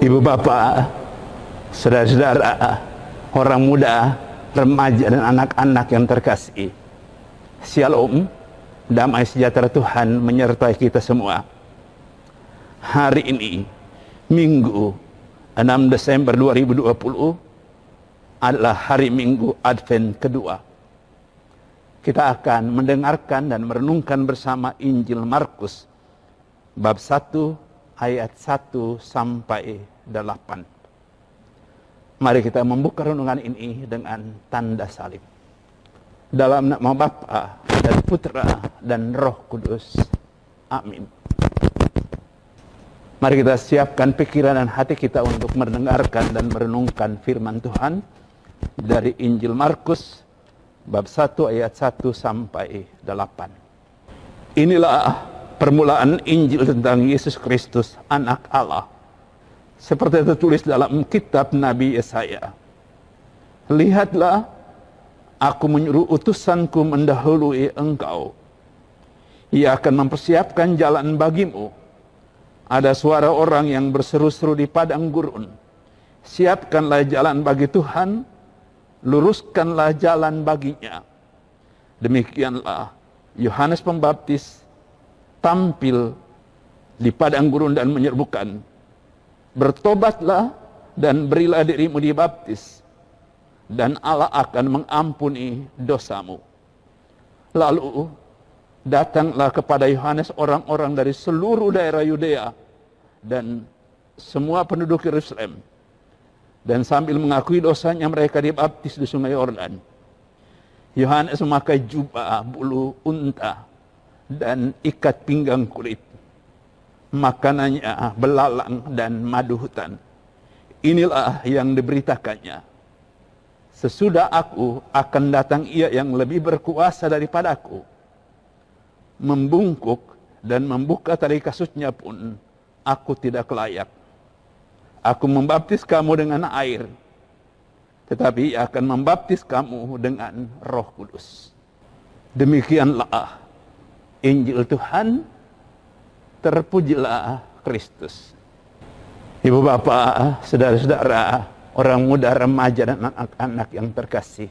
Ibu bapak, saudara-saudara, orang muda, remaja dan anak-anak yang terkasih. Shalom, damai sejahtera Tuhan menyertai kita semua. Hari ini, Minggu 6 Desember 2020 adalah hari Minggu Advent kedua. Kita akan mendengarkan dan merenungkan bersama Injil Markus bab 1 ayat 1 sampai 8. Mari kita membuka renungan ini dengan tanda salib. Dalam nama Bapa dan Putra dan Roh Kudus. Amin. Mari kita siapkan pikiran dan hati kita untuk mendengarkan dan merenungkan firman Tuhan dari Injil Markus bab 1 ayat 1 sampai 8. Inilah permulaan Injil tentang Yesus Kristus, Anak Allah. Seperti tertulis dalam kitab Nabi Yesaya. Lihatlah, aku menyuruh utusanku mendahului engkau. Ia akan mempersiapkan jalan bagimu. Ada suara orang yang berseru-seru di padang gurun. Siapkanlah jalan bagi Tuhan, luruskanlah jalan baginya. Demikianlah Yohanes Pembaptis tampil di padang gurun dan menyerukan, bertobatlah dan berilah dirimu dibaptis, dan Allah akan mengampuni dosamu. Lalu datanglah kepada Yohanes orang-orang dari seluruh daerah Yudea dan semua penduduk Yerusalem, dan sambil mengakui dosanya mereka dibaptis di sungai Yordan. Yohanes memakai jubah bulu unta dan ikat pinggang kulit. Makanannya belalang dan madu hutan. Inilah yang diberitakannya. Sesudah aku akan datang ia yang lebih berkuasa daripadaku. Membungkuk dan membuka tali kasutnya pun aku tidak layak. Aku membaptis kamu dengan air, tetapi ia akan membaptis kamu dengan Roh Kudus. Demikianlah Injil Tuhan, terpujilah Kristus. Ibu bapak, saudara-saudara, orang muda, remaja dan anak-anak yang terkasih.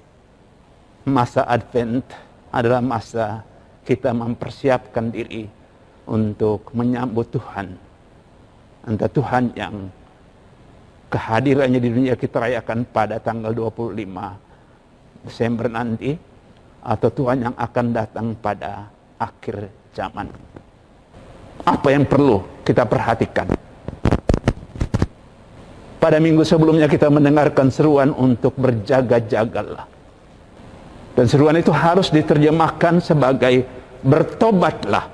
Masa Advent adalah masa kita mempersiapkan diri untuk menyambut Tuhan. Entah Tuhan yang kehadirannya di dunia kita rayakan pada tanggal 25 Desember nanti, atau Tuhan yang akan datang pada akhir zaman. Apa yang perlu kita perhatikan? Pada minggu sebelumnya kita mendengarkan seruan untuk berjaga-jagalah. Dan seruan itu harus diterjemahkan sebagai bertobatlah.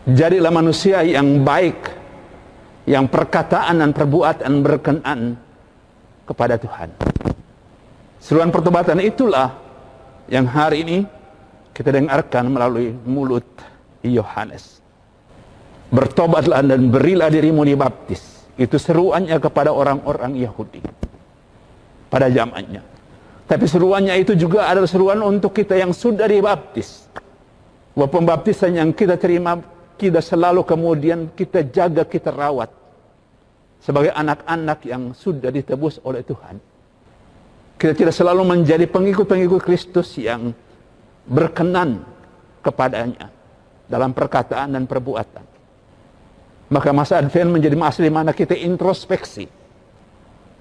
Jadilah manusia yang baik, yang perkataan dan perbuatan berkenan kepada Tuhan. Seruan pertobatan itulah yang hari ini kita dengarkan melalui mulut Yohanes. Bertobatlah dan berilah dirimu dibaptis. Itu seruannya kepada orang-orang Yahudi pada zamannya. Tapi seruannya itu juga adalah seruan untuk kita yang sudah dibaptis. Bahwa pembaptisan yang kita terima, kita selalu kemudian kita jaga, kita rawat. Sebagai anak-anak yang sudah ditebus oleh Tuhan. Kita tidak selalu menjadi pengikut-pengikut Kristus yang berkenan kepadanya dalam perkataan dan perbuatan. Maka masa Advent menjadi masa di mana kita introspeksi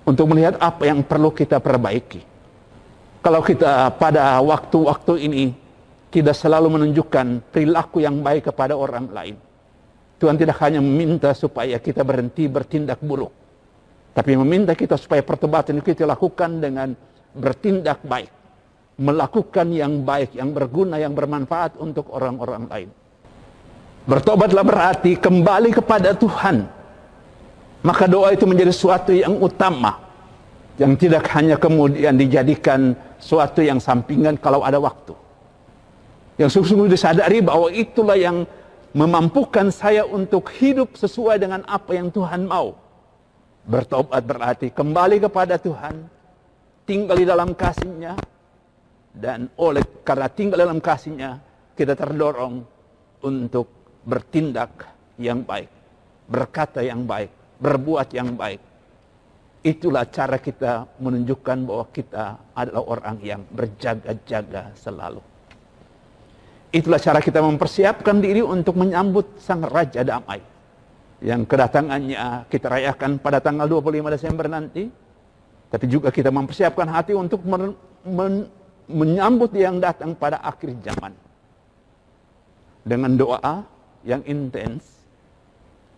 untuk melihat apa yang perlu kita perbaiki. Kalau kita pada waktu-waktu ini tidak selalu menunjukkan perilaku yang baik kepada orang lain, Tuhan tidak hanya meminta supaya kita berhenti bertindak buruk, tapi meminta kita supaya pertobatan kita lakukan dengan bertindak baik. Melakukan yang baik, yang berguna, yang bermanfaat untuk orang-orang lain. Bertobatlah berarti kembali kepada Tuhan. Maka doa itu menjadi sesuatu yang utama, yang tidak hanya kemudian dijadikan sesuatu yang sampingan kalau ada waktu. Yang sungguh-sungguh disadari bahwa itulah yang memampukan saya untuk hidup sesuai dengan apa yang Tuhan mau. Bertobat berarti kembali kepada Tuhan, tinggal di dalam kasih-Nya. Dan oleh karena tinggal dalam kasih-Nya, kita terdorong untuk bertindak yang baik, berkata yang baik, berbuat yang baik, Itulah cara kita menunjukkan bahwa kita adalah orang yang berjaga-jaga selalu. Itulah cara kita mempersiapkan diri untuk menyambut Sang Raja Damai, yang kedatangannya kita rayakan pada tanggal 25 Desember nanti. Tapi juga kita mempersiapkan hati untuk menyambut yang datang pada akhir zaman. Dengan doa yang intens,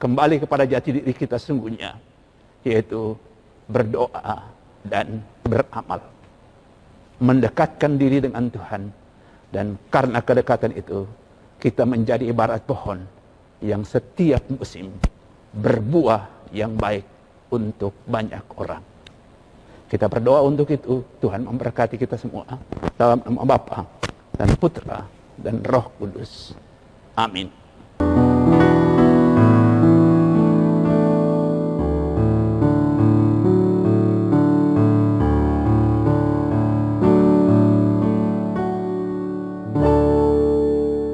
kembali kepada jati diri kita sesungguhnya, yaitu berdoa dan beramal. Mendekatkan diri dengan Tuhan. Dan karena kedekatan itu, kita menjadi ibarat pohon yang setiap musim berbuah yang baik untuk banyak orang. Kita berdoa untuk itu. Tuhan memberkati kita semua. Dalam nama Bapa dan Putra dan Roh Kudus. Amin.